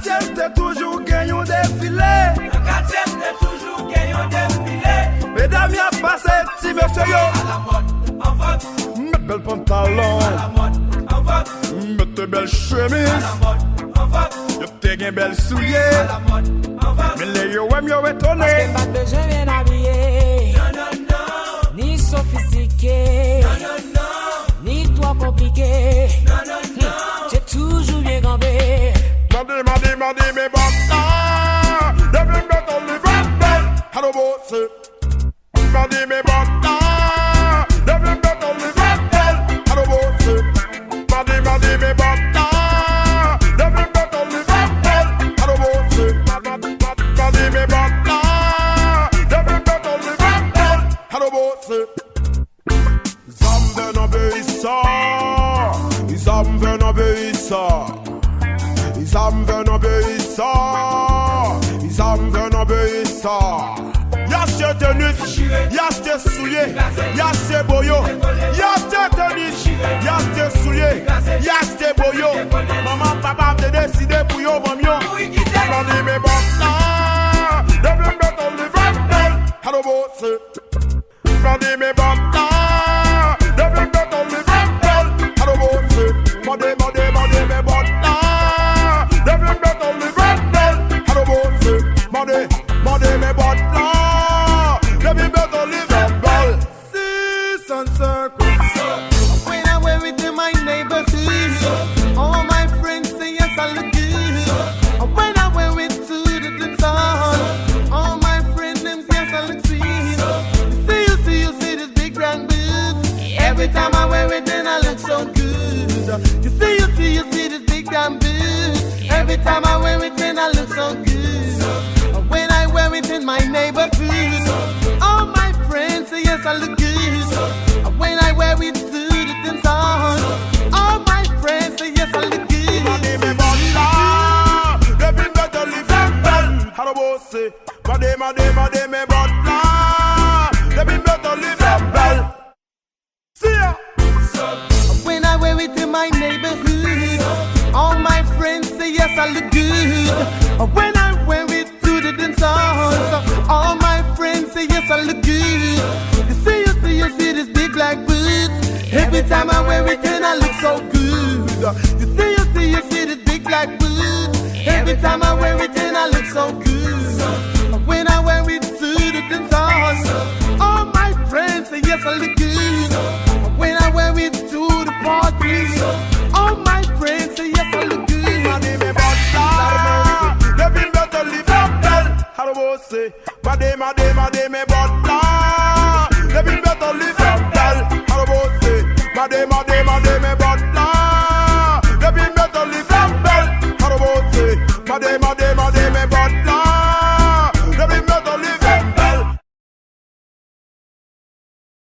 quartier, t'es toujours gagné un défilé. Dans quartier, t'es toujours gagné un défilé. Mesdames, y'a passé, petit monsieur yo. À la mode, en vogue. Mets bel pantalon. À la mode, en vogue. Mets tes belles chemises. À la mode, en vogue. Y'a t'es gain belles souliers. À la mode, en vogue. Mais les yo aiment yo étonné. Parce que pas besoin bien habillé. Non, non, non. Ni sophistiqué. Non, non, non. Ni trop compliqué. Non, non, non. J'ai toujours bien gambé. Madi, me bata. Devin beto live Hello, boss. Madi, me bata. Devin beto live Hello, boss. Madi, me bata. Devin beto live Hello, boss. Madi, me bata. Devin beto live Hello, boss. Zamben obéissa. Zamben obéissa. Zamben obéissa. Zamben obéissa. Yache tenus, yache souliers, yache boyo, yache tenus, yache souliers, yache boyo. Maman, papa me décidé pour yo, maman. Mandi me bata, devin beto live Hello, boss. Mandi me bata, devin beto live Hello, boss. Mandi me bata. Money me butler, let me better live and ball. Seas and circles. When I wear it in my neighborhood, all my friends say yes I look good. When I wear it to the dance hall, all my friends them yes I look sweet. You see this big brand boots. Every time I wear it then I look so good. You see this big damn boots. Every time I wear it then I look so good. When I wear it in my neighborhood, all my friends say yes I look good. When I wear it to the dance hall, all my friends say yes I look good. Money me butler, devin better live and bell. Hello, boss. Money me butler, devin better live and bell. See ya. When I wear it in my neighborhood, all my friends say yes I look good. When I wear it to the dance hall, all my friends say yes I look good. You see this big black boots. Every time I wear it then I look so good. You see this big black boots. Every time I wear it then I look so good. When I wear it to the dance hall, all my friends say yes I look good. When I wear it to the parties, all my friends say yes I look good. Money me butler, devin better live and bell. Hello, boss. Money me butler, devin better live and bell. Hello, boss. Money